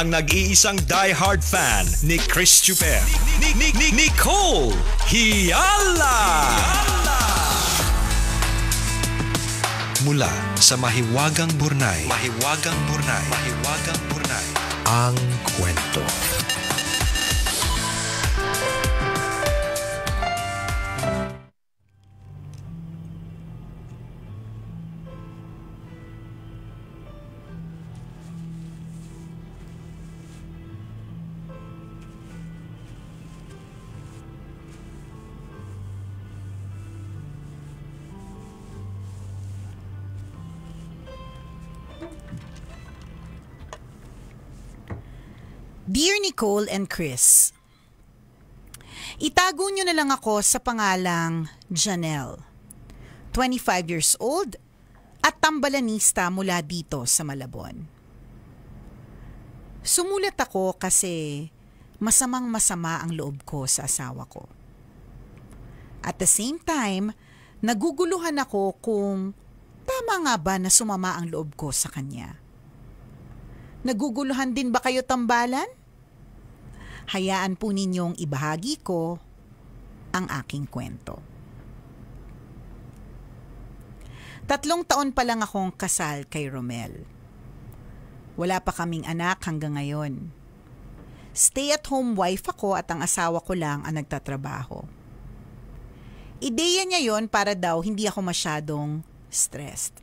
ang nag-iisang die-hard fan ni Chris Chuper. Nicole Hiala! Mula sa Mahiwagang Burnay, ang kwento. Dear Nicole and Chris, itago nyo na lang ako sa pangalang Janelle, 25 years old at tambalanista mula dito sa Malabon. Sumulat ako kasi masamang-masama ang loob ko sa asawa ko. At the same time, naguguluhan ako kung tama nga ba na sumama ang loob ko sa kanya. Naguguluhan din ba kayo, tambalan? Hayaan po ninyong ibahagi ko ang aking kwento. 3 taon pa lang akong kasal kay Romel. Wala pa kaming anak hanggang ngayon. Stay-at-home wife ako at ang asawa ko lang ang nagtatrabaho. Ideya niya yon para daw hindi ako masyadong stressed.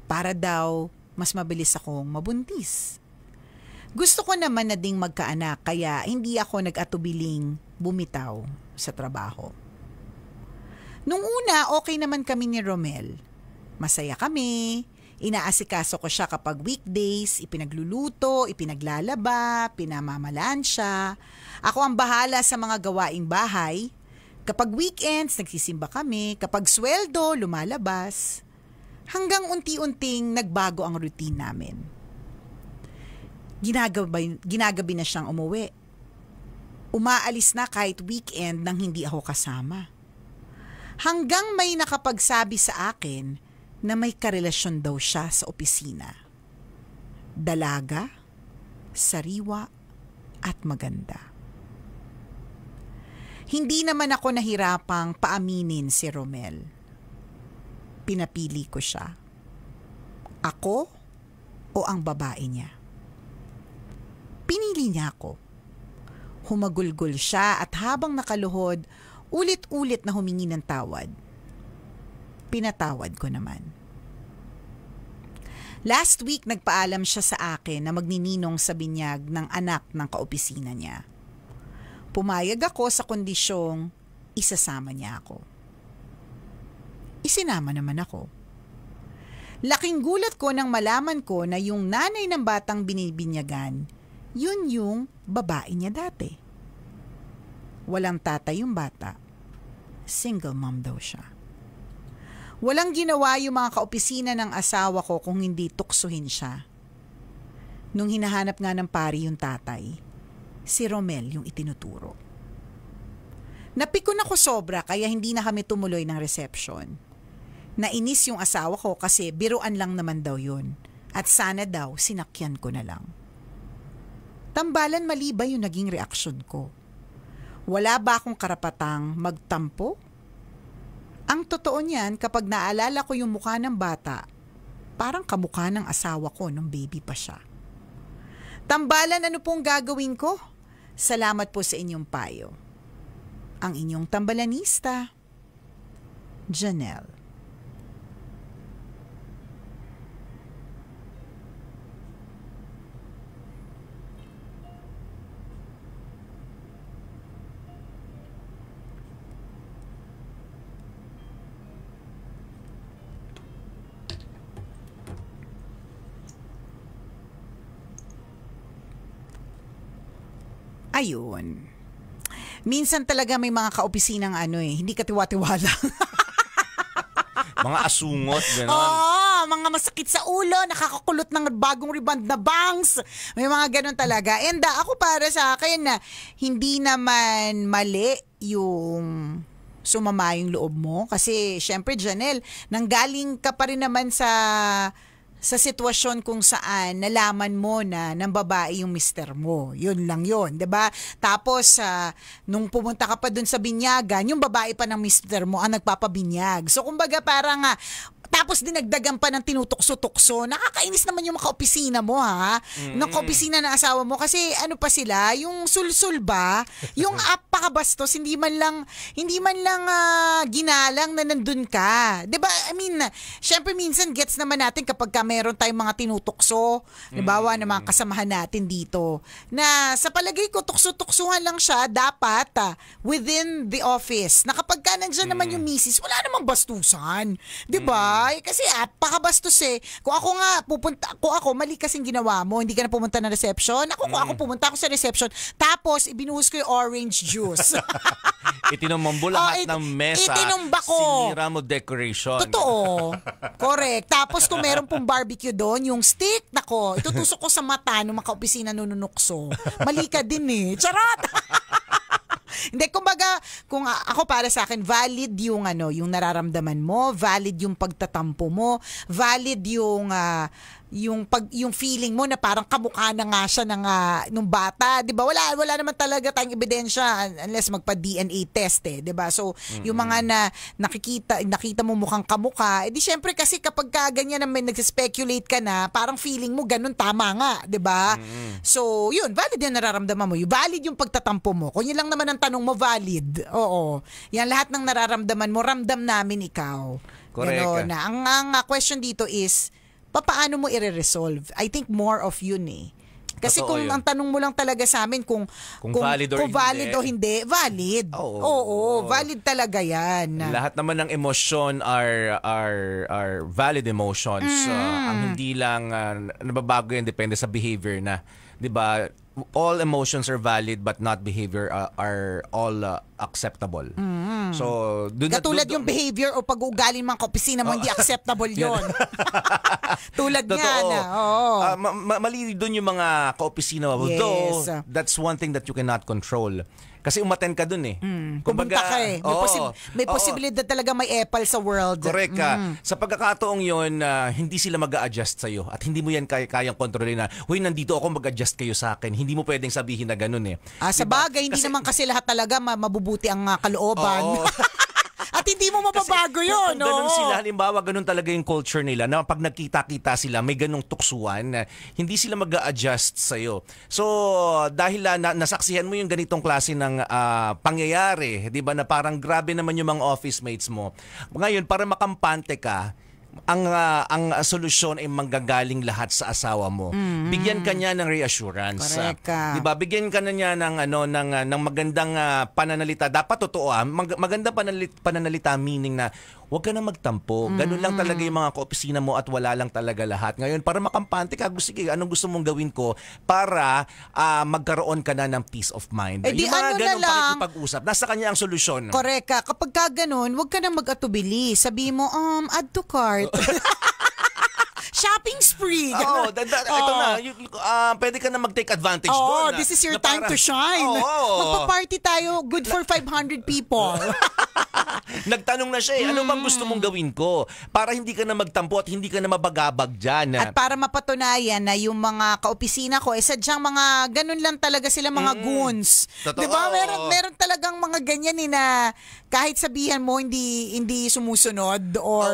Para daw mas mabilis akong mabuntis. Gusto ko naman na ding magkaanak kaya hindi ako nag-atubiling bumitaw sa trabaho. Nung una, okay naman kami ni Romel. Masaya kami, inaasikaso ko siya kapag weekdays, ipinagluluto, ipinaglalaba, pinamamalan siya. Ako ang bahala sa mga gawaing bahay. Kapag weekends, nagsisimba kami. Kapag sweldo, lumalabas. Hanggang unti-unting nagbago ang routine namin. Ginagabi na siyang umuwi. Umaalis na kahit weekend nang hindi ako kasama. Hanggang may nakapagsabi sa akin na may karelasyon daw siya sa opisina. Dalaga, sariwa, at maganda. Hindi naman ako nahirapang paaminin si Romel. Pinapili ko siya. Ako o ang babae niya? Pinili niya ako. Humagulgol siya at habang nakaluhod, ulit-ulit na humingi ng tawad. Pinatawad ko naman. Last week, nagpaalam siya sa akin na magnininong sa binyag ng anak ng kaopisina niya. Pumayag ako sa kondisyong isasama niya ako. Isinama naman ako. Laking gulat ko nang malaman ko na yung nanay ng batang binibinyagan, yun yung babae niya dati. Walang tatay yung bata. Single mom daw siya. Walang ginawa yung mga kaopisina ng asawa ko kung hindi tuksuhin siya. Nung hinahanap nga ng pari yung tatay, si Romel yung itinuturo. Napikon ako sobra kaya hindi na kami tumuloy ng reception. Nainis yung asawa ko kasi biruan lang naman daw yun. At sana daw sinakyan ko na lang. Tambalan, mali ba yung naging reaksyon ko? Wala ba akong karapatang magtampo? Ang totoo niyan, kapag naalala ko yung mukha ng bata, parang kamukha ng asawa ko nung baby pa siya. Tambalan, ano pong gagawin ko? Salamat po sa inyong payo. Ang inyong tambalanista, Janelle. Ayun. Minsan talaga may mga kaopisinang hindi katiwa-tiwala. Mga asungot, gano'n. Oo, mga masakit sa ulo, nakakakulot ng bagong rebound na bangs. May mga gano'n talaga. And ako para sa akin na hindi naman mali yung sumama yung loob mo. Kasi syempre, Janelle, nanggaling ka pa rin naman sa sa sitwasyon kung saan nalaman mo na ng babae yung mister mo. Yun lang yun, 'di ba? Tapos nung pumunta ka pa dun sa binyagan, yung babae pa ng mister mo ang nagpapabinyag. So kumbaga parang tapos dinagdagan pa ng tinutukso-tukso. Nakakainis naman yung mga kaopisina mo, ha? Ng kaopisina na asawa mo. Kasi ano pa sila, yung sulsul ba? Yung apakabastos, hindi man lang ginalang na nandun ka. 'Di ba? I mean, syempre minsan gets naman natin kapag meron tayong mga tinutukso, halimbawa ng mga kasamahan natin dito, na sa palagay ko, tukso-tuksuhan lang siya dapat within the office. Na kapag nandiyan naman yung misis, wala namang bastusan. 'Di ba? Kasi pakabastos eh. Kung ako mali kasing ginawa mo, hindi ka na pumunta ng reception. Kung ako pumunta ako sa reception, tapos ibinuhos ko yung orange juice. Itinombo lahat ng mesa. Itinumba ko. Sinira mo decoration. Totoo. Correct. Tapos kung meron pong barbecue doon, yung stick, nako, itutusok ko sa mata ng mga kaopisina nununukso. Mali ka din eh. Charot! Hindi, kumbaga, kung ako para sa akin, valid yung nararamdaman mo, valid yung pagtatampo mo, valid yung feeling mo na parang kamukha na nga siya nung bata, 'di ba? Wala naman talaga tayong ebidensya unless magpa-DNA test 'di ba? So, yung mga nakita mo mukhang kamukha, di syempre kasi kapag ganyan na may nagse-speculate ka na, parang feeling mo ganun tama nga, 'di ba? So, yun, valid yung nararamdaman mo. Yung valid yung pagtatampo mo. Kung yun lang naman ang tanong mo, valid. Oo. Yan lahat ng nararamdaman mo, ramdam namin ikaw. Correct. Ang question dito is paano mo i-resolve? I think more of yun eh. Kasi Totoo kung yun. ang tanong mo lang talaga sa amin kung valid o or hindi, valid. Oo. Valid talaga yan. Lahat naman ng emotion are valid emotions. Ang hindi lang nababago yan depende sa behavior na. 'Di ba? All emotions are valid but not behavior are all acceptable. So, katulad yung behavior o pag-uugali ng mga kaopisina mo, hindi acceptable yun. Tulad niyan. Mali doon yung mga kaopisina. Yes. Though, that's one thing that you cannot control. Kasi umattend ka dun eh. Pumunta ka eh. May posibilidad talaga may epal sa world. Correct ka. Sa pagkakataong yun, hindi sila mag-a-adjust sa'yo at hindi mo yan kayang kontrolin na, huy, nandito ako, mag-adjust kayo sa akin. Hindi mo pwedeng sabihin na ganun eh. Sa bagay, hindi naman kasi lahat talaga mabubuti ang kalooban. At hindi mo mababago yun. Kung ganun sila, halimbawa, ganun talaga yung culture nila na pag nagkita-kita sila, may ganung tuksuan, hindi sila mag-a-adjust sa'yo. So, dahil nasaksihan mo yung ganitong klase ng pangyayari, di ba, na parang grabe naman yung mga office mates mo. Ngayon, para makampante ka, ang solusyon ay manggagaling lahat sa asawa mo. Bigyan ka niya ng reassurance. Correct. 'Di ba? Bigyan ka na niya ng magandang pananalita. Dapat totoo magandang pananalita meaning na huwag ka na magtampo. Ganun lang talaga yung mga kaopisina mo at wala lang talaga lahat. Ngayon, para makampante ka, sige, anong gusto mong gawin ko para magkaroon ka na ng peace of mind? Yung mga ganun pakikipag-usap, nasa kanya ang solusyon. Correct ka. Kapag ka ganun, huwag ka na mag-atubili. Sabi mo, add to cart. Shopping spree. Ito na. Pwede ka na mag-take advantage doon. This is your time to shine. Magpa-party tayo, good for 500 people. Nagtanong na siya ano bang gusto mong gawin ko? Para hindi ka na magtampo at hindi ka na mabagabag dyan. At para mapatunayan na yung mga kaopisina ko, sadyang mga ganun lang talaga sila, mga goons. Totoo. Diba? Meron talagang mga ganyan na kahit sabihan mo hindi sumusunod or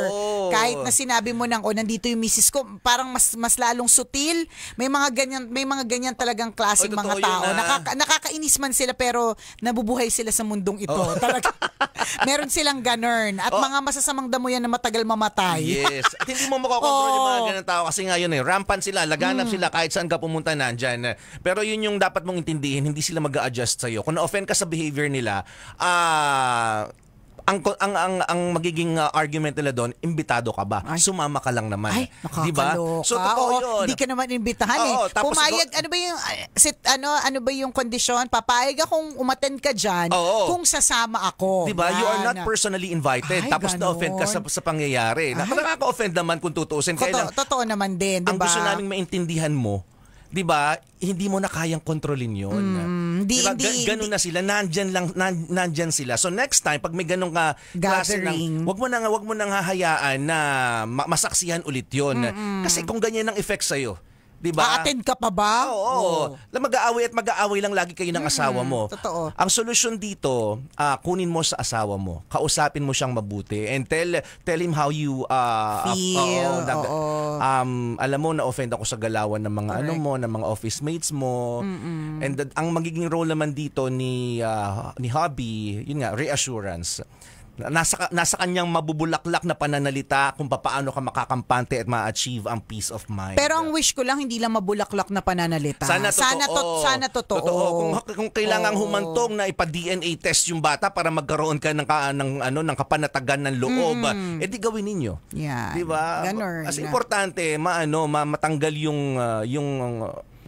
kahit na sinabi mo nandito yung misis ko, parang mas lalong sutil. May mga ganyan talagang klaseng mga tao. Nakakainis man sila pero nabubuhay sila sa mundong ito. Talaga. Meron silang ganun. At mga masasamang damo yan na matagal mamatay. Yes. At hindi mo makokontrol yung mga ganun tao kasi nga yun rampant sila, laganap sila kahit saan ka pumunta nandyan. Pero yun yung dapat mong intindihin, hindi sila mag-a-adjust sa'yo. Kung na-offend ka sa behavior nila, ang magiging argument nila doon, imbitado ka ba? Sumama ka lang naman. Ay, nakakaloka. Diba? So, totoo yun. Hindi ka naman imbitahan Pumayag, ano ba yung kondisyon? Papayag akong umattend ka dyan kung sasama ako. Diba? You are not personally invited. Tapos na-offend ka sa pangyayari. Nakaka-offend naman kung tutuusin. Totoo naman din. Diba? Ang gusto naming maintindihan mo, 'di ba? Hindi mo na kayang kontrolin 'yon. Diba? Ganun na sila, nandyan sila. So next time pag may ganung ka klase ng, wag mo nang hahayaan na masaksihan ulit 'yon. Kasi kung ganyan ang effect sa iyo, 'di ba? A-attend ka pa ba? Oo. Mag-aaway lang lagi kayo ng asawa mo. Totoo. Ang solusyon dito, kunin mo sa asawa mo. Kausapin mo siyang mabuti and tell him how you feel. Alam mo na offend ako sa galawan ng mga ng mga office mates mo. And ang magiging role naman dito ni hubby, yun nga, reassurance. Nasa kanyang mabubulaklak na pananalita kung paano ka makakampante at ma-achieve ang peace of mind. Pero ang wish ko lang hindi lang mabulaklak na pananalita. Sana totoo. Kung kailangang humantong na ipa-DNA test yung bata para magkaroon ka ng kapanatagan ng loob, edi gawin ninyo. Yeah. 'Di ba? As importante matanggal yung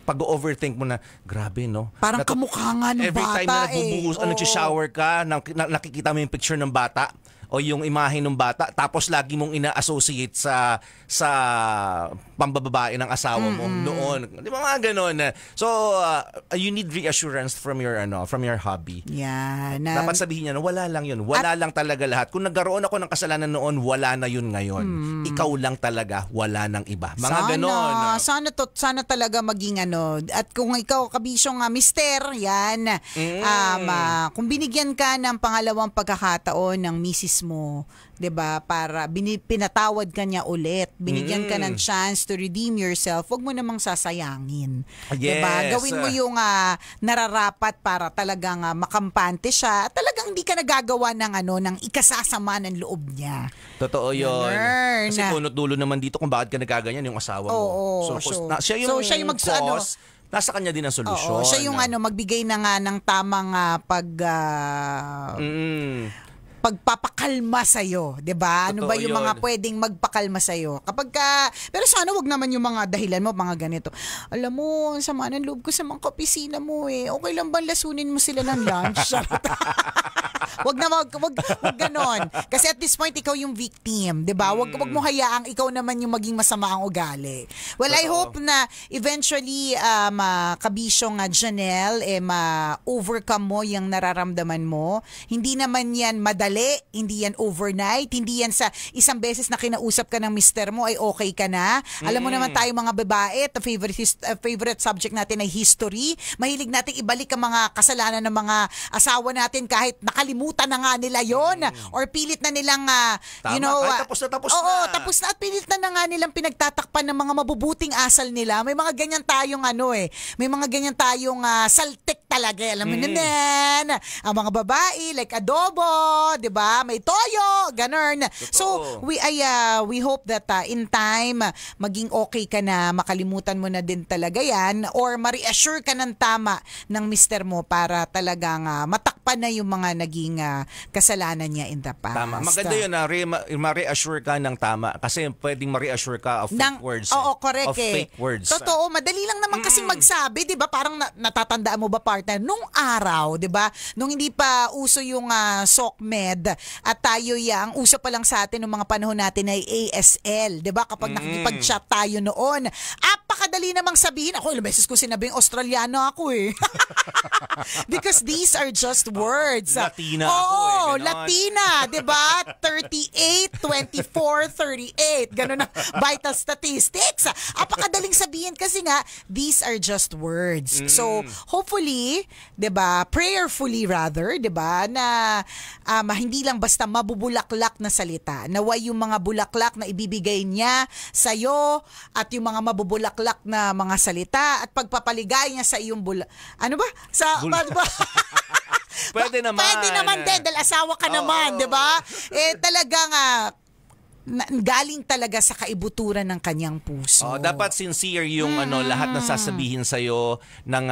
pag-overthink mo na, grabe, no? Parang kamukha nga ng every bata time na nagbubuhos, nag-shower ka, nakikita mo yung picture ng bata o yung imahe ng bata, tapos lagi mong ina-associate sa pambababae ng asawa mo noon. Di ba mga ganon? So, you need reassurance from your hubby. Yeah. Dapat sabihin niya na wala lang yun. Wala lang talaga lahat. Kung nagkaroon ako ng kasalanan noon, wala na yun ngayon. Ikaw lang talaga, wala nang iba. Mga ganon. Sana talaga maging at kung ikaw kabisyong mister, yan. Kung binigyan ka ng pangalawang pagkakataon ng misis mo, 'di ba, para pinatawad ka niya ulit, binigyan ka ng chance to redeem yourself, wag mo namang sasayangin. Yes. 'Di ba? Gawin mo yung nararapat para talagang makampante siya at talagang hindi ka nagagawa ng ikasasama ng loob niya. Totoo 'yon. Kasi punot dulo naman dito kung bakit ka nagkaganyan yung asawa mo. Siya yung cause, nasa kanya din ang solusyon. Siya yung magbigay ng tamang pagpapakalma sa'yo, 'di ba? Ano ba yung mga pwedeng magpakalma sa'yo? Pero sana wag naman yung mga dahilan mo, mga ganito. Alam mo, ang sama ng loob ko sa mga kaopisina mo eh. Okay lang ba lasunin mo sila ng lunch? Wag ganon. Kasi at this point, ikaw yung victim, 'di ba? Wag mo hayaang ikaw naman yung maging masama ang ugali. Well, I hope na eventually kabisyong Janelle ma-overcome mo yung nararamdaman mo. Hindi naman yan madali, hindi yan overnight, hindi yan sa isang beses na kinausap ka ng mister mo ay okay ka na. Alam mo naman tayo mga babae, favorite subject natin ay history. Mahilig natin ibalik ang mga kasalanan ng mga asawa natin kahit nakalimutan na nga nila yon or pilit na nilang tapos na at pilit na nga nilang pinagtatakpan ng mga mabubuting asal nila. May mga ganyan tayong may mga ganyan tayong saltik talaga. Alam mo na ang mga babae like adobo, 'di ba? May toyo, ganun. So, we hope that in time maging okay ka na, makalimutan mo na din talaga 'yan or ma-reassure ka ng tama ng mister mo para talagang matakpan na yung mga naging kasalanan niya in the past. Tama. Maganda 'yun ma-reassure ka ng tama kasi pwedeng ma-reassure ka of fake words. Oo, correct of fake words. Totoo, madali lang naman kasing magsabi, 'di ba? Parang natatandaan mo ba, partner, nung araw, 'di ba? Nung hindi pa uso yung SOCMED at tayo ang uso pa lang sa atin ng mga panahon natin ay ASL, 'di ba? Kapag nakikipag-chat tayo noon, apakadali namang sabihin. Ako ilang beses ko sinabing Australiano ako eh. Because these are just words. Latina ako eh. Latina, 'di ba? 38, 24, 38. Ganun ang vital statistics. Apakadaling sabihin kasi nga these are just words. So, hopefully, 'di ba? Prayerfully rather, 'di ba? Na hindi lang basta mabubulaklak na salita. Naway yung mga bulaklak na ibibigay niya sa iyo at yung mga mabubulaklak na mga salita at pagpapaligay niya sa iyong ano ba? Pwede naman. Pwede naman din dahil asawa ka naman, 'di ba? Talagang galing talaga sa kaibuturan ng kanyang puso. Dapat sincere yung lahat ng sasabihin sa iyo ng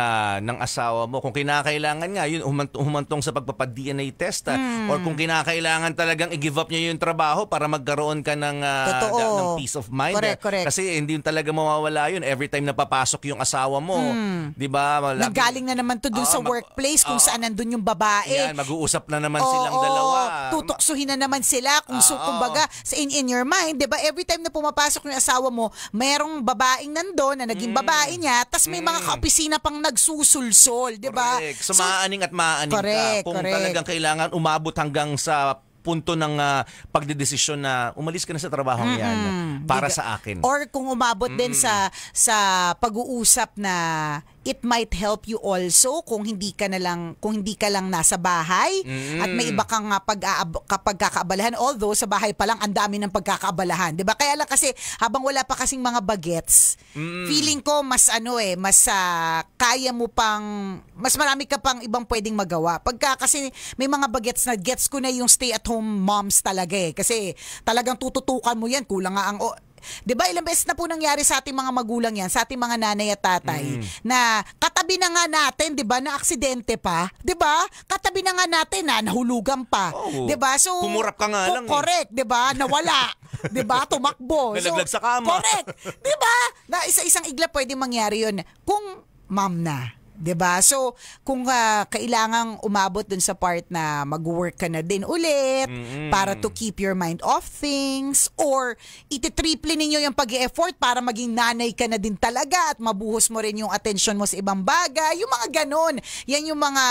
asawa mo. Kung kinakailangan nga yun humantong sa pagpapa-DNA test or kung kinakailangan talagang i-give up niya yung trabaho para magkaroon ka ng peace of mind. Correct. Kasi hindi yun talaga mawawala yun every time napapasok yung asawa mo. 'Di ba? Nagaling na naman to dun sa workplace kung saan nandun yung babae. Yan, mag-uusap na naman silang dalawa. Tutuksuhin na naman sila kumbaga in your mind, 'di ba? Every time na pumapasok yung asawa mo, merong babaeng nandoon na naging babae niya, tas may mga kaopisina pang nagsusulsol, 'di ba? Correct. So, maaaning at maaaning correct, ka. Kung correct. talagang kailangan umabot hanggang sa punto ng pagdedesisyon na umalis ka na sa trabaho yan para sa akin. Or kung umabot din sa pag-uusap na it might help you also kung hindi ka lang nasa bahay at may iba kang pagkakaabalahan, although sa bahay pa lang ang dami ng pagkakaabalahan, 'di ba? Kaya lang kasi habang wala pa kasing mga bagets, feeling ko mas kaya mo pang mas marami ka pang ibang pwedeng magawa. Pagka kasi may mga bagets na gets ko na yung stay at home moms talaga kasi talagang tututukan mo yan, kulang nga ang 'di ba ilang beses na po nangyari sa ating mga magulang yan, sa ating mga nanay at tatay na katabi na nga natin, 'di ba, na aksidente pa, 'di ba? Katabi na nga natin na nahulugan pa, 'di ba? So pumurap ka nga lang. Correct, 'di ba? Nawala, 'di ba? Tumakbo. Nalaglag sa kama. Correct. 'Di ba? Na isa-isang igla pwede mangyari 'yun kung ma'am na. 'Di ba? So, kung kailangang umabot dun sa part na mag-work ka na din ulit para to keep your mind off things, or iti-triple ninyo yung pag-e-effort para maging nanay ka na din talaga at mabuhos mo rin yung attention mo sa ibang bagay, yung mga ganon. Yan yung mga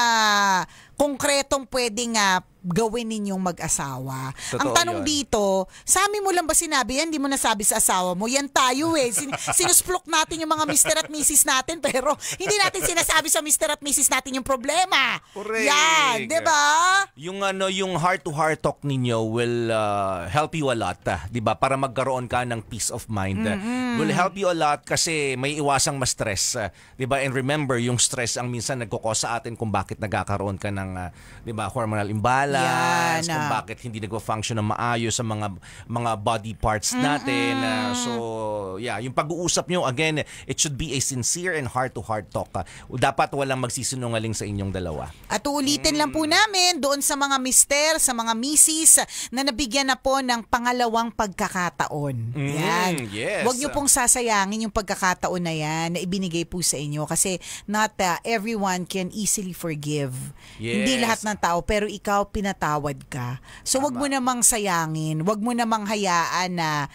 konkretong pwedeng gawin ninyong mag-asawa. Totoo Ang tanong yun. dito, sa amin mo lang ba sinabi yan? Hindi mo nasabi sa asawa mo? Yan tayo sinusplok natin yung mga Mr. at Mrs. natin, pero hindi natin sinasabi sa Mr. at Mrs. natin yung problema. Correct. Yan, di ba? Yung heart-to-heart talk ninyo will help you a lot, 'di ba? Para magkaroon ka ng peace of mind. Will help you a lot kasi may iwasang ma-stress, 'di ba? And remember, yung stress ang minsan nagko-cause sa atin kung bakit nagkakaroon ka ng 'di ba, hormonal imbalance, kung bakit hindi nagwo-function ng maayos sa mga body parts natin. So, yeah, yung pag-uusap nyo, again, it should be a sincere and heart-to-heart talk. Dapat walang magsisinungaling sa inyong dalawa. At uulitin lang po namin doon sa mga mister, sa mga misis na nabigyan na po ng pangalawang pagkakataon. Yan. Yes. Huwag nyo pong sasayangin yung pagkakataon na yan na ibinigay po sa inyo kasi not everyone can easily forgive. Yes. Hindi lahat ng tao, pero ikaw pinatawad ka. So wag mo namang sayangin, wag mo namang hayaan na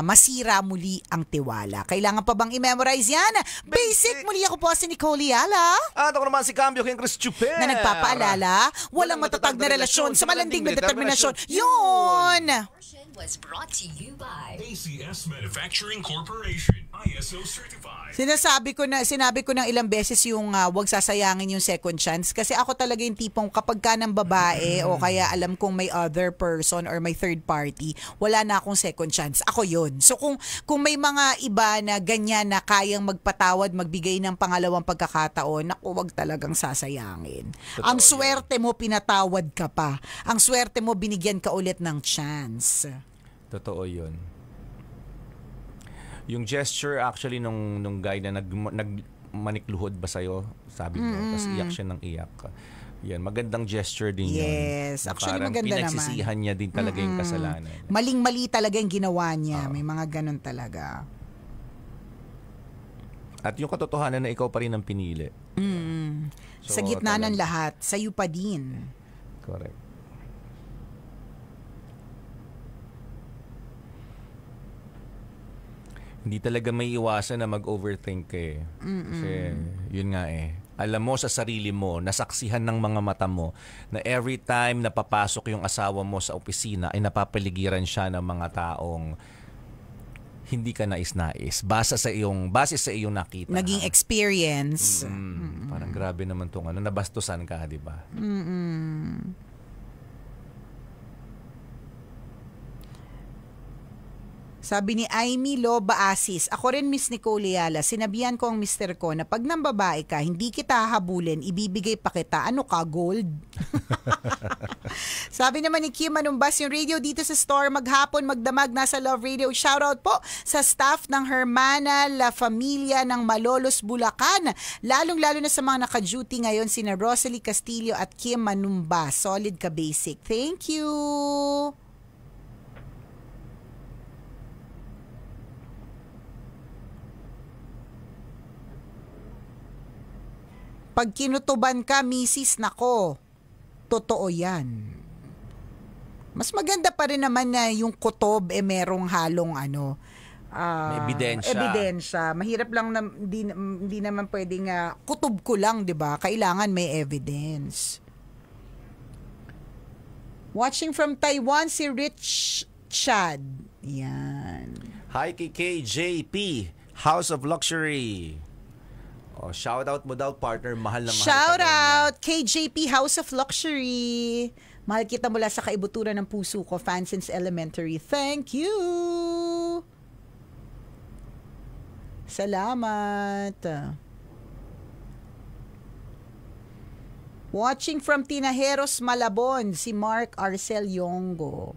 masira muli ang tiwala. Kailangan pa bang i-memorize yan? Basic! Muli ako po si Nicole Yala. At ako naman si Cambio King Chris Chuper. Na nagpapaalala, walang matatag na relasyon sa malanding na determinasyon. Yun! Was brought to you by ACS Manufacturing Corporation, ISO certified. Sinabi ko ng ilang beses yung wag sasayangin yung second chance kasi ako talaga yung tipong kapag ka ng babae o kaya alam kong may other person or may third party, wala na akong second chance. Ako yun. So kung may mga iba na ganyan na kayang magpatawad, magbigay ng pangalawang pagkakataon, naku, wag talagang sasayangin. Ang swerte mo, pinatawad ka pa. Ang swerte mo, binigyan ka ulit ng chance. Totoo yun. Yung gesture actually nung guy na nagmanikluhod ba sa'yo, sabi mo, tapos iyak siya ng iyak. Yan, magandang gesture din yun. Yes, actually parang maganda naman. pinagsisihan niya din talaga yung kasalanan. Maling-mali talaga yung ginawa niya. May mga ganun talaga. At yung katotohanan na ikaw pa rin ang pinili. Sa gitna ng lahat, sa'yo pa din. Correct. Hindi talaga may iwasan na mag-overthink eh. Kasi yun nga eh. Alam mo sa sarili mo, nasaksihan ng mga mata mo na every time na papasok yung asawa mo sa opisina ay napapaligiran siya ng mga taong hindi ka nais-nais. Base sa iyong nakita. Naging experience. Parang grabe naman tong nabastusan ka, di ba? Sabi ni Aimee Loba Asis, ako rin Miss Nicole Yala, sinabihan ko ang mister ko na pag nang babae ka, hindi kita habulin, ibibigay pa kita. Ano ka, gold? Sabi naman ni Kim Manumbas, yung radio dito sa store, maghapon, magdamag, nasa Love Radio. Shoutout po sa staff ng Hermana La Familia ng Malolos, Bulacan. Lalong-lalo na sa mga naka-duty ngayon, sina Rosalie Castillo at Kim Manumbas. Solid ka basic. Thank you! Pag kinutuban ka, misis, nako, totoo yan. Mas maganda pa rin naman na yung kutob merong halong May ebidensya. ebidensya. Mahirap lang na hindi naman pwedeng kutob ko lang, 'di ba? Kailangan may evidence. Watching from Taiwan si Rich Chad. Yan. Hi kay KJP, House of Luxury. Shout out mo daw, partner. Mahal na mahal. Shout out KJP House of Luxury. Mahal kita mula sa kaibuturan ng puso ko, fan since elementary. Thank you. Salamat. Watching from Tinajeros, Malabon, si Mark Arcel Yongo.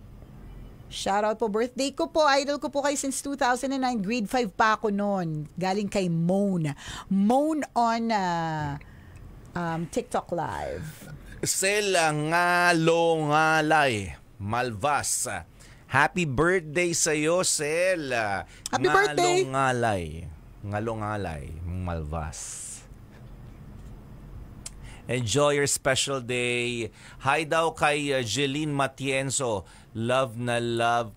Shout out po. Birthday ko po. Idol ko po kayo since 2009. Grade 5 pa ako noon. Galing kay Moan. Moan on TikTok Live. Sela Ngalongalay Malvas. Happy birthday sa iyo, Sel. Happy birthday. Ngalongalay Malvas. Enjoy your special day. Hi daw kay Jeline Matienzo. Love na love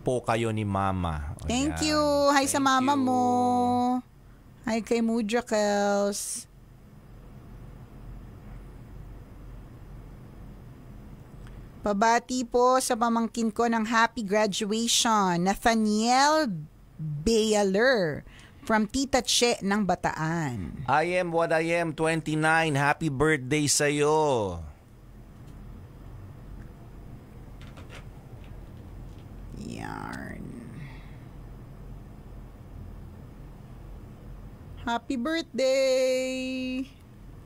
po kayo ni Mama. Thank you. Hi sa mama mo. Hi kay Mudrakels. Pabati po sa pamangkin ko ng happy graduation, Nathaniel Bayaler from Tita Che ng Bataan. I am what I am 29. Happy birthday sa iyo. Yarn. Happy birthday.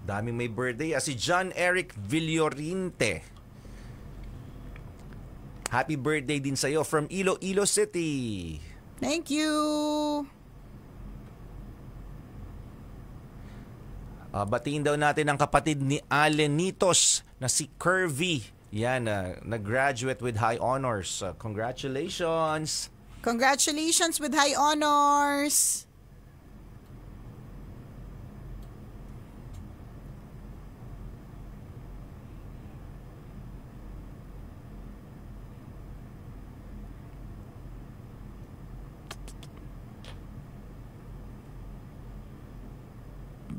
Daming may birthday. Si John Eric Villorinte. Happy birthday din sa'yo from Iloilo City. Thank you. Batiin daw natin ang kapatid ni Alenitos na si Curvy. Yan, nag-graduate with high honors. Congratulations. Congratulations with high honors.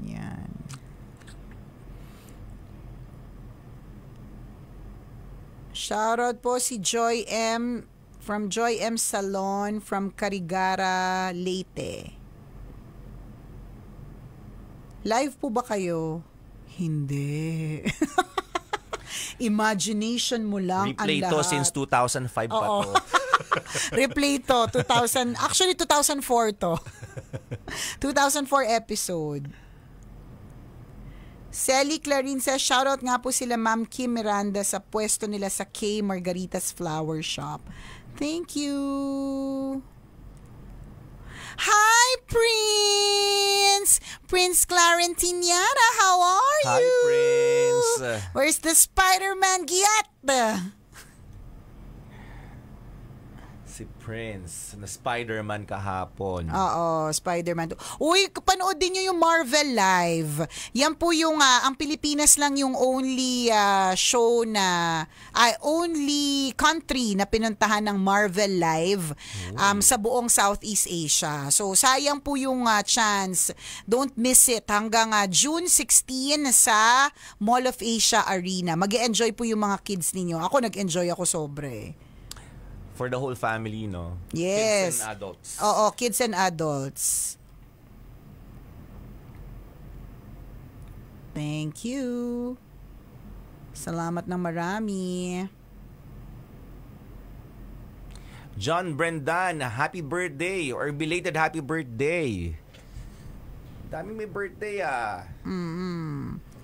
Yan. Shoutout po si Joy M. from Joy M. Salon from Carigara, Leyte. Live po ba kayo? Hindi. Imagination mo lang Replay ang to lahat. since 2005 pa Oo. to. Replay to, 2000, actually 2004 to. 2004 episode. Sally Clarin says, shoutout nga po sila Ma'am Kim Miranda sa pwesto nila sa K. Margarita's Flower Shop. Thank you. Hi, Prince! Prince Clarentiniana, how are Hi, you? Prince. Where's the Spider-Man Giat? Si Prince na Spider-Man kahapon. Oo, Spider-Man. Uy, panoodin nyo yung Marvel Live. Yan po yung, ang Pilipinas lang yung only show na, only country na pinuntahan ng Marvel Live sa buong Southeast Asia. So, sayang po yung chance. Don't miss it. Hanggang June 16 sa Mall of Asia Arena. Mag-enjoy po yung mga kids ninyo. Ako, nag-enjoy ako sobre. For the whole family, no? Yes. Kids and adults. Oo, kids and adults. Thank you. Salamat ng marami. John Brendan, happy birthday or belated happy birthday. Daming may birthday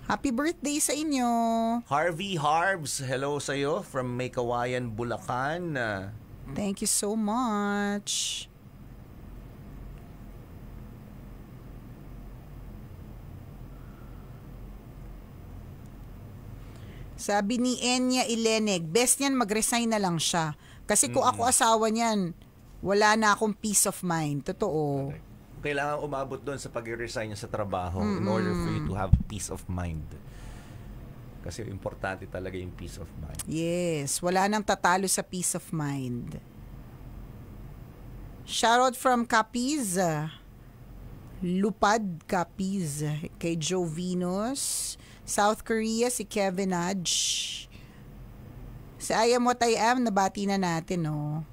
Happy birthday sa inyo. Harvey Harbs, hello sa'yo from Maykawayan, Bulacan. Thank you so much. Sabi ni Enya Ilenig, best niyan mag-resign na lang siya. Kasi kung ako asawa niyan, wala na akong peace of mind. Totoo. Kailangan umabot doon sa pag-resign niya sa trabaho in order for you to have peace of mind. Kasi importante talaga yung peace of mind. Yes, wala nang tatalo sa peace of mind. Shoutout from Capiz. Lupad Capiz. Kay Joe Venus. South Korea, si Kevin Adj. Si I Am What I Am, nabati na natin, no?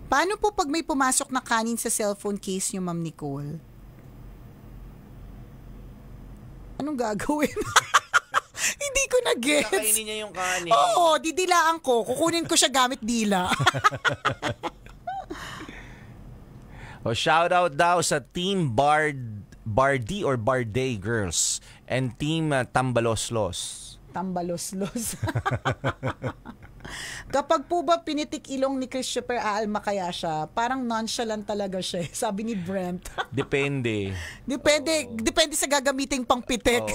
Paano po pag may pumasok na kanin sa cellphone case niyo, Ma'am Nicole? Anong gagawin? Hindi ko na-gets. Kakainin niya yung kanin. Oo, didilaan ko. Kukunin ko siya gamit dila. Shout out daw sa Team Bardi or Barday Girls and Team Tambaloslos. Tambaloslos. Kapag po ba pinitik ilong ni Christopher, aalma kaya siya? Parang nonchalant talaga siya. Sabi ni Brent. Depende. Depende sa gagamiting pangpitik.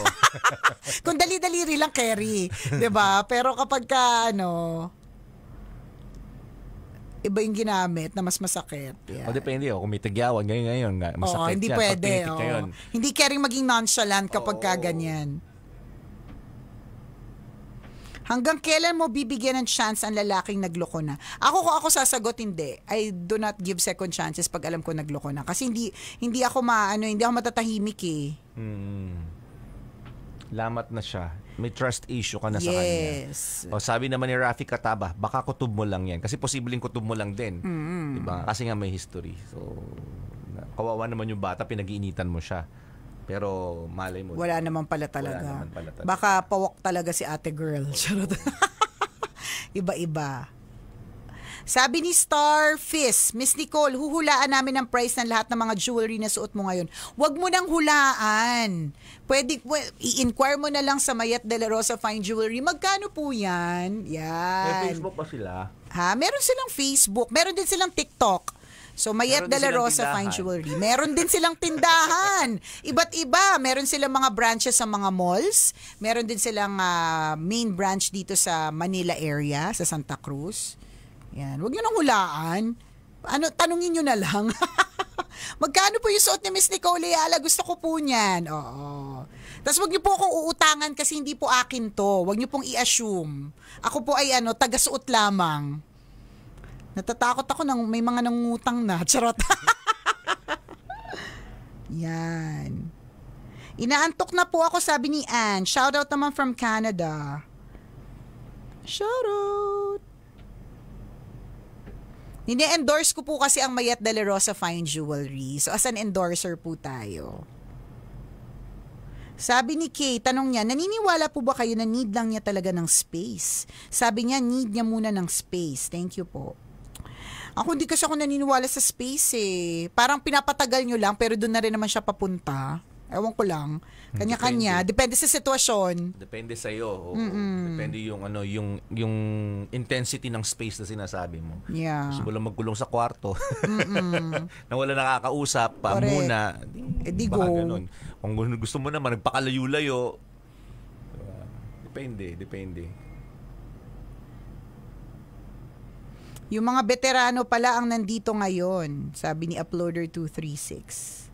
Kung dali-daliri lang, carry. 'Di ba? Pero kapag ka, iba yung ginamit na mas masakit. Yeah. Depende. Kung may tigyawan, ngayon, masakit hindi yan. pwede. Ngayon. Hindi carrying maging nonchalant kapag ka ganyan. Hanggang kailan mo bibigyan ng chance ang lalaking nagloko na? Kung ako sasagot, hindi. I do not give second chances pag alam ko nagloko na. Kasi hindi ako matatahimik eh. Lamat na siya. May trust issue ka na sa kanya. Yes. Sabi naman ni Rafi Kataba, baka kutob mo lang yan. Kasi posibleng kutob mo lang din. Diba? Kasi nga may history. So, kawawa naman yung bata, pinag-iinitan mo siya. Pero malay mo. Wala naman pala talaga. Wala naman pala talaga. Baka pawak talaga si ate girl. Iba-iba. Sabi ni Starfish, Miss Nicole, huhulaan namin ang price ng lahat ng mga jewelry na suot mo ngayon. Huwag mo nang hulaan. I-inquire mo na lang sa Mayet De La Rosa Fine Jewelry. Magkano po yan? Yan. May Facebook pa sila. Meron silang Facebook. Meron din silang TikTok. So, Mayet De La Rosa Fine Jewelry. Meron din silang tindahan. Iba't iba. Meron silang mga branches sa mga malls. Meron din silang main branch dito sa Manila area, sa Santa Cruz. Yan. Huwag nyo nang hulaan. Tanungin nyo na lang. Magkano po yung suot ni Miss Nicole Ayala? Gusto ko po niyan. Oo. Tapos huwag nyo po akong uutangan kasi hindi po akin to. Huwag nyo pong i-assume. Ako po ay taga-suot lamang. Natatakot ako nang may mga nangungutang na. Charot. Yan. Inaantok na po ako, sabi ni Anne. Shoutout naman from Canada. Shoutout. Nine-endorse ko po kasi ang Mayet De La Rosa Fine Jewelry. So as an endorser po tayo. Sabi ni Kay, tanong niya, naniniwala po ba kayo na need lang niya talaga ng space? Sabi niya, need niya muna ng space. Thank you po. Ako hindi kasi ako naniniwala sa space eh. Parang pinapatagal nyo lang pero doon na rin naman siya papunta. Ewan ko lang. Kanya-kanya. Depende sa sitwasyon. Depende sa iyo. Depende yung intensity ng space na sinasabi mo. Yeah. Gusto mo lang magkulong sa kwarto. Na wala nakakausap pa muna. Di go. Ganun. Kung gusto mo naman nagpakalayo-layo. Depende. Yung mga veterano pala ang nandito ngayon, sabi ni Uploader 236.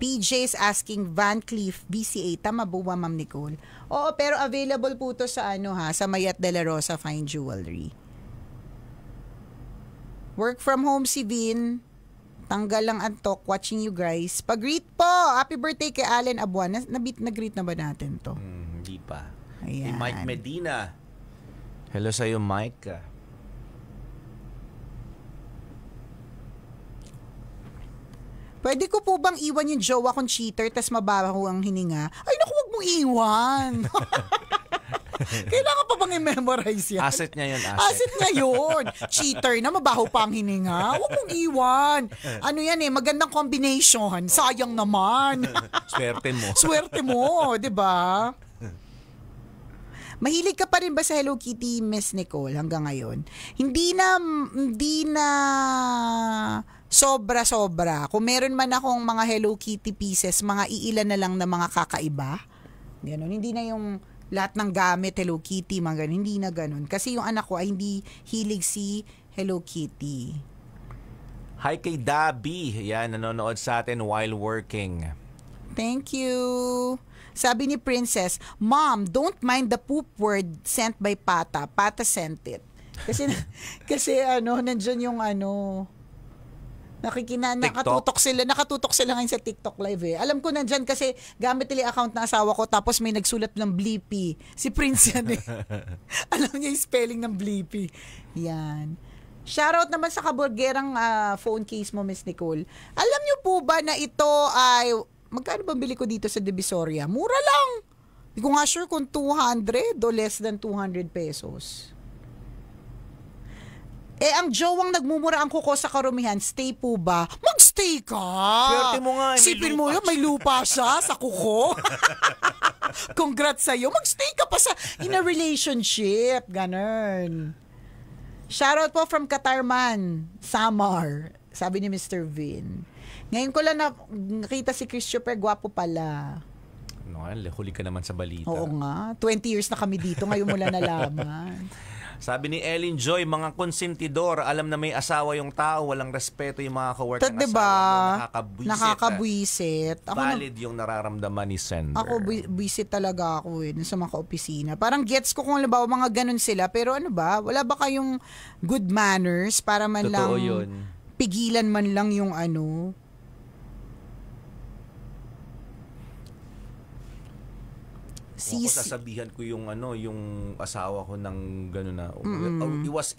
PJ is asking Van Cleef BCA, tama po ba, Ma'am Nicole? Oo, pero available po to sa sa Mayet De La Rosa Fine Jewelry. Work from home si Vin. Tanggal lang antok, watching you guys. Pag-greet po! Happy birthday kay Allen Abuan. Nag-greet na ba natin to? Hindi pa. Ayan. Si Mike Medina. Hello sa'yo, Mike. Pwede ko po bang iwan yung jowa kong cheater tas mabaho ang hininga? Ay naku, wag mong iwan. Kailangan pa bang i-memorize yan? Asset niya yun, Asset niya yun. Cheater na, mabaho pa ang hininga. Wag mong iwan. Ano yan magandang combination. Sayang naman. Swerte mo, di ba? Mahilig ka pa rin ba sa Hello Kitty, Miss Nicole, hanggang ngayon? Hindi na sobra-sobra. Kung meron man akong mga Hello Kitty pieces, mga iilan na lang na mga kakaiba. Ganon. Hindi na yung lahat ng gamit Hello Kitty, mga ganon. Hindi na ganon. Kasi yung anak ko ay hindi hilig si Hello Kitty. Hi kay Dabi. Yan, nanonood sa atin while working. Thank you. Sabi ni Princess, Mom, don't mind the poop word sent by Pata. Pata sent it. Kasi nandyan yung nakatutok sila ngayon sa TikTok live eh. Alam ko nandyan kasi gamit nila yung account ng asawa ko tapos may nagsulat ng Bleepy. Si Prince yan eh. Alam niya yung spelling ng Bleepy. Yan. Shoutout naman sa kaburgerang phone case mo, Miss Nicole. Alam niyo po ba na ito ay, magkano ba bili ko dito sa Divisoria? Mura lang. Hindi ko nga sure kung 200 o less than 200 pesos. Ang jowang nagmumura ang kuko sa karumihan, stay po ba? Mag-stay ka! Swerte mo nga, may Sipin mo lupa yun, may lupa siya sa kuko. Congrats sa'yo. Mag-stay ka pa in a relationship. Ganun. Shoutout po from Katarman, Samar. Sabi ni Mr. Vin. Ngayon ko lang nakita si Christopher, gwapo pala. Huli ka naman sa balita. Oo nga. 20 years na kami dito, ngayon mo lang nalaman. Sabi ni Ellen Joy, mga konsentidor, alam na may asawa yung tao, walang respeto yung mga kawork ng diba? asawa mo, Nakakabwisit. Valid yung nararamdaman ni Sender. Ako, buwisit talaga ako sa mga opisina. Parang gets ko kung halimbawa mga ganun sila, pero wala ba kayong good manners para man Totoo lang yun. pigilan man lang yung Ako sasabihan ko yung asawa ko ng gano'n na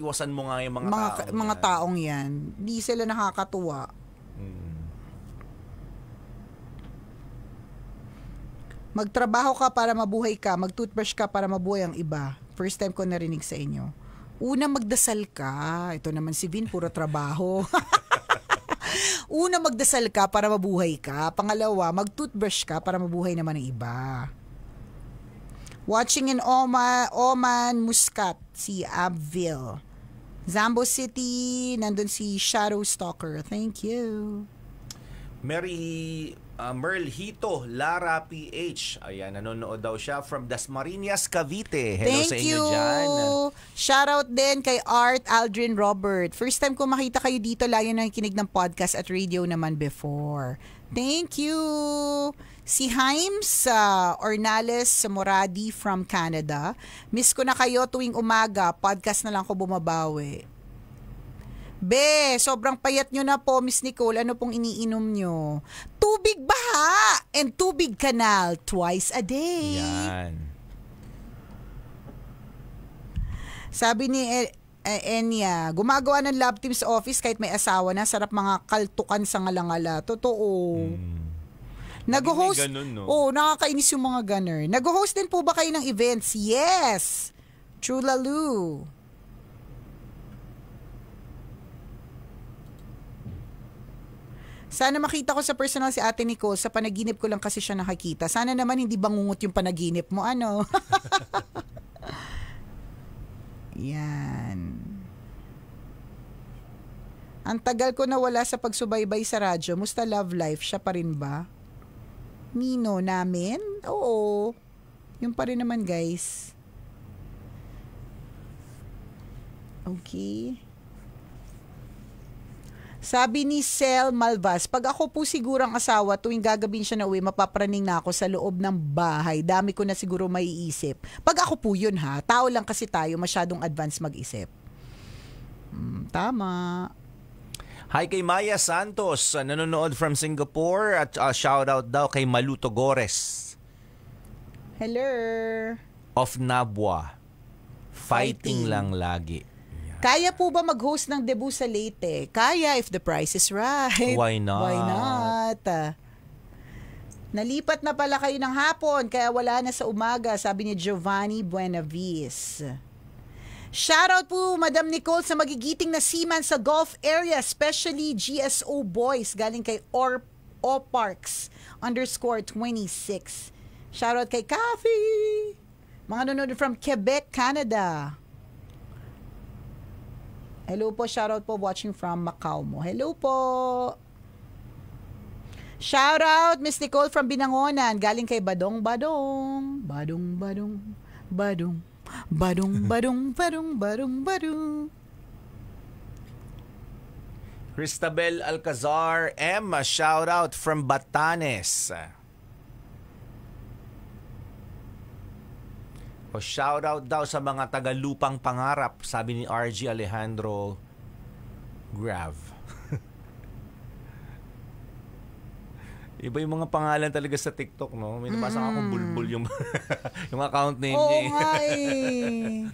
iwasan mo nga yung mga taong yan. Di sila nakakatuwa. Magtrabaho ka para mabuhay ka, mag-toothbrush ka para mabuhay ang iba. First time ko narinig sa inyo. Una, magdasal ka. Ito naman si Vin, puro trabaho. Una, magdasal ka para mabuhay ka. Pangalawa, mag-toothbrush ka para mabuhay naman ang iba. Watching in Oman, Muscat, si Abville. Zambo City, nandun si Shadow Stalker. Thank you. Merl Hito, Lara PH. Ayan, nanonood daw siya from Dasmariñas, Cavite. Hello sa inyo dyan. Shoutout din kay Art Aldrin Robert. First time ko makita kayo dito, layo na kinig ng podcast at radio naman before. Thank you. Si Himes Ornales Moradi from Canada. Miss ko na kayo tuwing umaga. Podcast na lang ko bumabawi. Be, sobrang payat nyo na po, Miss Nicole. Ano pong iniinom nyo? Tubig baha and tubig kanal twice a day. Yan. Sabi ni Enya, gumagawa ng lab team sa office kahit may asawa na. Sarap mga kaltukan sa ngalangala. Totoo. Nag-host, ganun, no? Nakakainis yung mga gunner. Nag-host din po ba kayo ng events? Yes! True Lalu. Sana makita ko sa personal si Ate Nicole. Sa panaginip ko lang kasi siya nakakita. Sana naman hindi bangungot yung panaginip mo. Yan. Ang tagal ko nawala sa pagsubaybay sa radyo. Musta love life? Siya pa rin ba? Nino namin? Oo. Yung pa rin naman, guys. Okay. Sabi ni Sel Malvas, pag ako po siguro ang asawa, tuwing gagawin siya na uwi, mapapraning na ako sa loob ng bahay. Dami ko na siguro maiisip. Pag ako po yun ha, tao lang kasi tayo, masyadong advance mag-isip. Tama. Hi kay Maya Santos, nanonood from Singapore at shout out daw kay Maluto Gores. Hello. Of Nabwa. Fighting lang lagi. Kaya po ba mag-host ng debut sa Leyte? Kaya if the price is right. Why not? Why not? Nalipat na pala kayo ng hapon kaya wala na sa umaga, sabi ni Giovanni Buenavis. Shoutout po, Madam Nicole, sa magigiting na seaman sa Gulf area, especially GSO Boys, galing kay Oparks _26. Shoutout kay Kathy. Mga nanonood from Quebec, Canada. Hello po, shoutout po watching from Macau mo. Hello po. Shoutout, Miss Nicole from Binangonan, galing kay Badong. Cristabel Alcazar M, shout out from Batanes. O shoutout daw sa mga taga-Lupang Pangarap, sabi ni RG Alejandro Grav. Iba yung mga pangalan talaga sa TikTok, no? May nabasa akong bulbul yung yung account name niya. Oo nga eh.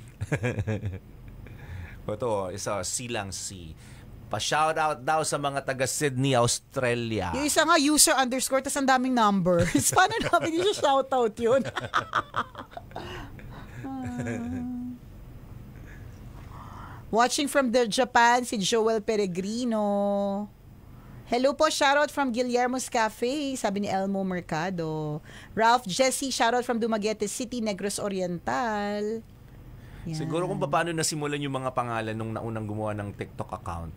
Ito, isa, Silang C. Pa-shoutout daw sa mga taga Sydney, Australia. Yung isa nga, user underscore, tas ang daming numbers. Paano namin yung shoutout yun? Watching from the Japan, si Joel Peregrino. Hello po, shoutout from Guillermo's Cafe, sabi ni Elmo Mercado. Ralph Jesse, shoutout from Dumaguete City, Negros Oriental. Yan. Siguro kung paano nasimulan yung mga pangalan nung naunang gumawa ng TikTok account.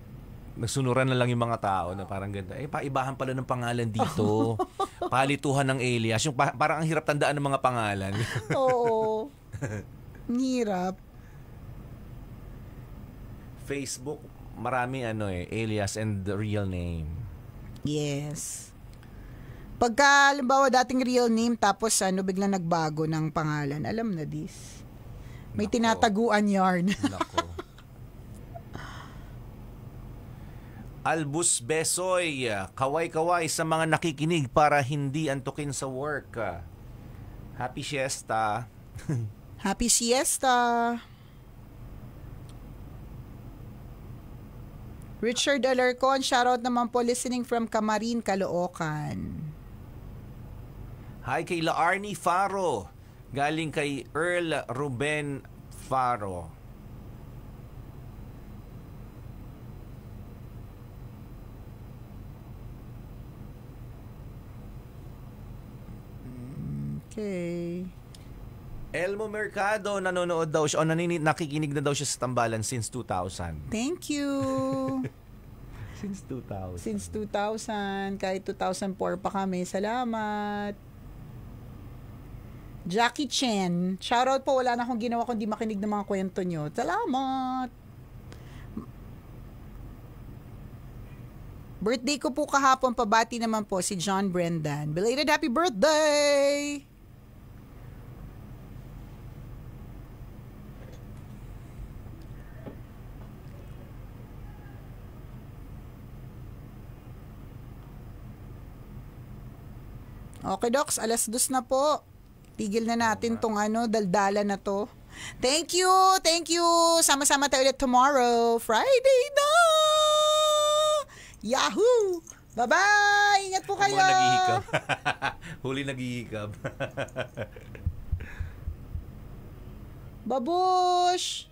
Nagsunuran na lang yung mga tao na parang ganda. Paibahan pala ng pangalan dito. Palituhan ng alias. Yung parang ang hirap tandaan ng mga pangalan. Oo. Hirap. Facebook, marami alias and the real name. Yes. Pagka, halimbawa, dating real name, tapos biglang nagbago ng pangalan, alam na this. May Nako. tinataguan yarn. Nako. Albus Besoy, kaway-kaway sa mga nakikinig para hindi antukin sa work. Happy siesta. Happy siesta. Richard Alarcon, shoutout naman po, listening from Camarin, Caloocan. Hi kay Laarni Faro. Galing kay Earl Ruben Faro. Okay. Elmo Mercado, nanonood daw siya o nakikinig na daw siya sa Tambalan since 2000. Thank you. Since 2000. Since 2000, kahit 2004 pa kami. Salamat. Jackie Chen, shoutout po, wala na akong ginawa kundi makinig ng mga kwento nyo. Salamat. Birthday ko po kahapon, pabati naman po si John Brendan. Belated happy birthday! Okay, Docs, 2:00 na po. Tigil na natin tong daldala na to. Thank you! Thank you! Sama-sama tayo ulit tomorrow. Friday na! Yahoo! Bye-bye! Ingat po kayo! Naghihikab. Huli naghihikab. Babush!